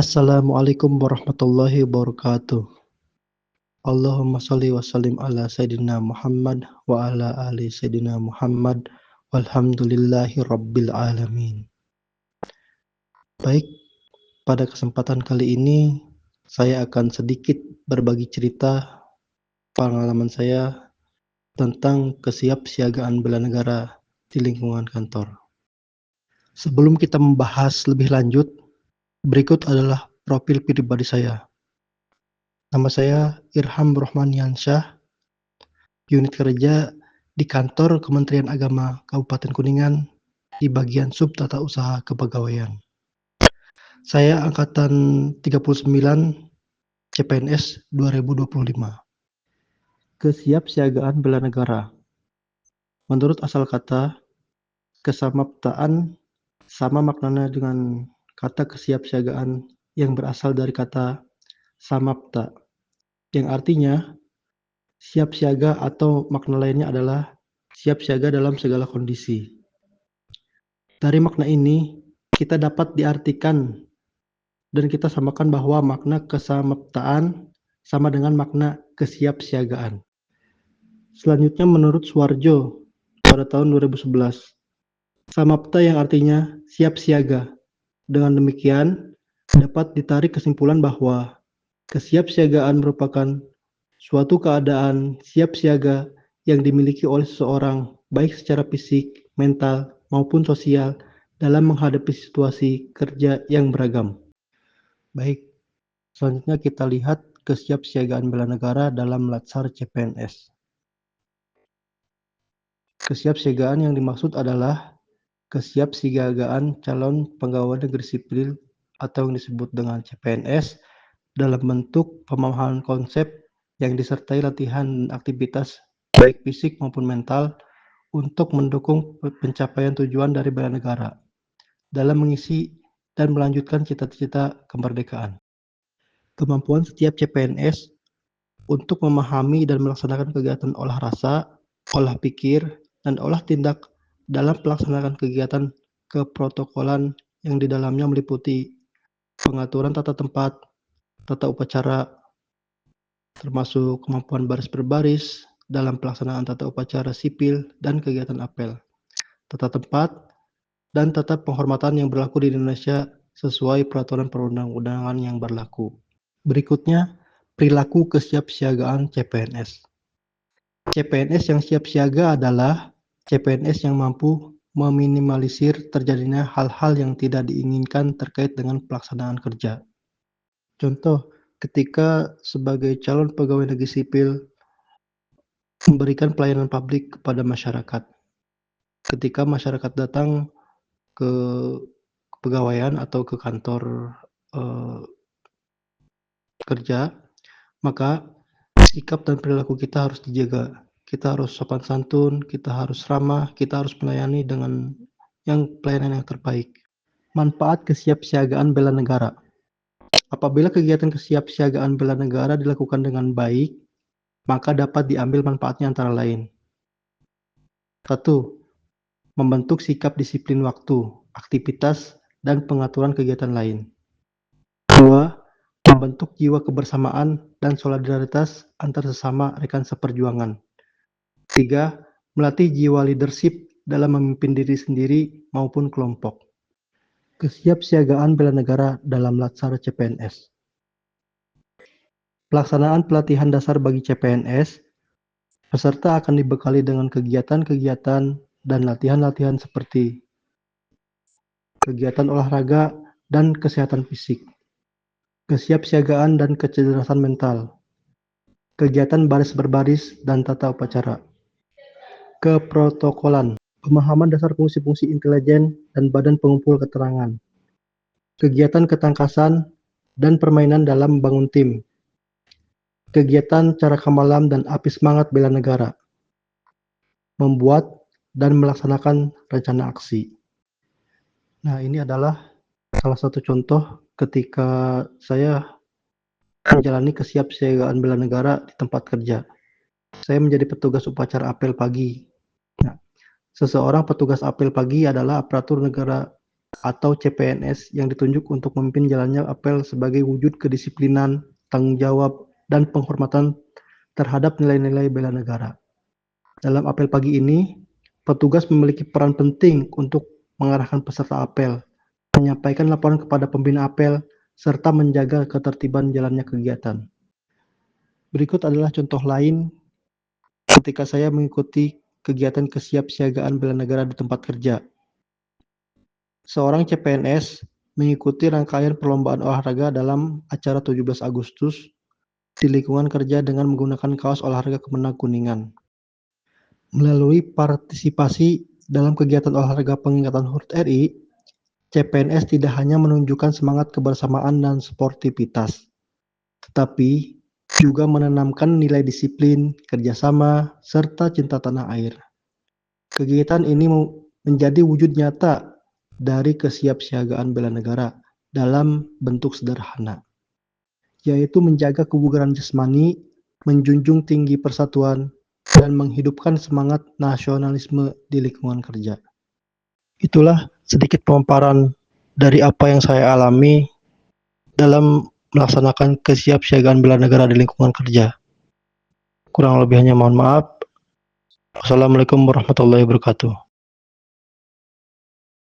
Assalamualaikum warahmatullahi wabarakatuh. Allahumma sholli wa sallim ala Sayyidina Muhammad wa ala ali Sayyidina Muhammad walhamdulillahi rabbil alamin. Baik, pada kesempatan kali ini saya akan sedikit berbagi cerita pengalaman saya tentang kesiapsiagaan bela negara di lingkungan kantor. Sebelum kita membahas lebih lanjut, berikut adalah profil pribadi saya. Nama saya Irham Rohmaniansyah, unit kerja di kantor Kementerian Agama Kabupaten Kuningan di bagian sub tata usaha kepegawaian. Saya angkatan 39 CPNS 2025. Kesiapsiagaan bela negara. Menurut asal kata, kesamaptaan sama maknanya dengan kata kesiapsiagaan yang berasal dari kata samapta, yang artinya siap siaga atau makna lainnya adalah siap siaga dalam segala kondisi. Dari makna ini, kita dapat diartikan dan kita samakan bahwa makna kesamaptaan sama dengan makna kesiapsiagaan. Selanjutnya menurut Suwarjo pada tahun 2011, samapta yang artinya siap siaga. Dengan demikian, dapat ditarik kesimpulan bahwa kesiapsiagaan merupakan suatu keadaan siap siaga yang dimiliki oleh seseorang baik secara fisik, mental, maupun sosial dalam menghadapi situasi kerja yang beragam. Baik, selanjutnya kita lihat kesiapsiagaan bela negara dalam Latsar CPNS. Kesiapsiagaan yang dimaksud adalah kesiapsiagaan calon pegawai negeri sipil atau yang disebut dengan CPNS dalam bentuk pemahaman konsep yang disertai latihan dan aktivitas baik fisik maupun mental untuk mendukung pencapaian tujuan dari bela negara dalam mengisi dan melanjutkan cita-cita kemerdekaan. Kemampuan setiap CPNS untuk memahami dan melaksanakan kegiatan olah rasa, olah pikir, dan olah tindak dalam pelaksanaan kegiatan keprotokolan yang di dalamnya meliputi pengaturan tata tempat, tata upacara, termasuk kemampuan baris berbaris dalam pelaksanaan tata upacara sipil dan kegiatan apel, tata tempat, dan tata penghormatan yang berlaku di Indonesia sesuai peraturan perundang-undangan yang berlaku. Berikutnya, perilaku kesiapsiagaan CPNS. CPNS yang siap siaga adalah CPNS yang mampu meminimalisir terjadinya hal-hal yang tidak diinginkan terkait dengan pelaksanaan kerja. Contoh, ketika sebagai calon pegawai negeri sipil memberikan pelayanan publik kepada masyarakat. Ketika masyarakat datang ke kepegawaian atau ke kantor kerja, maka sikap dan perilaku kita harus dijaga. Kita harus sopan santun, kita harus ramah, kita harus melayani dengan pelayanan yang terbaik. Manfaat kesiapsiagaan bela negara. Apabila kegiatan kesiapsiagaan bela negara dilakukan dengan baik, maka dapat diambil manfaatnya antara lain. 1. Membentuk sikap disiplin waktu, aktivitas, dan pengaturan kegiatan lain. 2. Membentuk jiwa kebersamaan dan solidaritas antar sesama rekan seperjuangan. 3. Melatih jiwa leadership dalam memimpin diri sendiri maupun kelompok. Kesiapsiagaan bela negara dalam Latsar CPNS. Pelaksanaan pelatihan dasar bagi CPNS, peserta akan dibekali dengan kegiatan-kegiatan dan latihan-latihan seperti kegiatan olahraga dan kesehatan fisik, kesiapsiagaan dan kecerdasan mental, kegiatan baris berbaris dan tata upacara, keprotokolan, pemahaman dasar fungsi-fungsi intelijen dan badan pengumpul keterangan, kegiatan ketangkasan dan permainan dalam membangun tim, kegiatan cara kamalam dan api semangat bela negara, membuat dan melaksanakan rencana aksi. Nah, ini adalah salah satu contoh ketika saya menjalani kesiapsiagaan bela negara di tempat kerja. Saya menjadi petugas upacara apel pagi. Nah, seseorang petugas apel pagi adalah aparatur negara atau CPNS yang ditunjuk untuk memimpin jalannya apel sebagai wujud kedisiplinan, tanggung jawab, dan penghormatan terhadap nilai-nilai bela negara. Dalam apel pagi ini, petugas memiliki peran penting untuk mengarahkan peserta apel, menyampaikan laporan kepada pembina apel, serta menjaga ketertiban jalannya kegiatan. Berikut adalah contoh lain ketika saya mengikuti kegiatan kesiapsiagaan bela negara di tempat kerja. Seorang CPNS mengikuti rangkaian perlombaan olahraga dalam acara 17 Agustus di lingkungan kerja dengan menggunakan kaos olahraga Kemenang Kuningan. Melalui partisipasi dalam kegiatan olahraga pengingatan HUT RI, CPNS tidak hanya menunjukkan semangat kebersamaan dan sportivitas, tetapi juga menanamkan nilai disiplin, kerjasama, serta cinta tanah air. Kegiatan ini menjadi wujud nyata dari kesiapsiagaan bela negara dalam bentuk sederhana, yaitu menjaga kebugaran jasmani, menjunjung tinggi persatuan, dan menghidupkan semangat nasionalisme di lingkungan kerja. Itulah sedikit pemaparan dari apa yang saya alami dalam melaksanakan kesiapsiagaan bela negara di lingkungan kerja. Kurang lebihnya mohon maaf. Wassalamualaikum warahmatullahi wabarakatuh.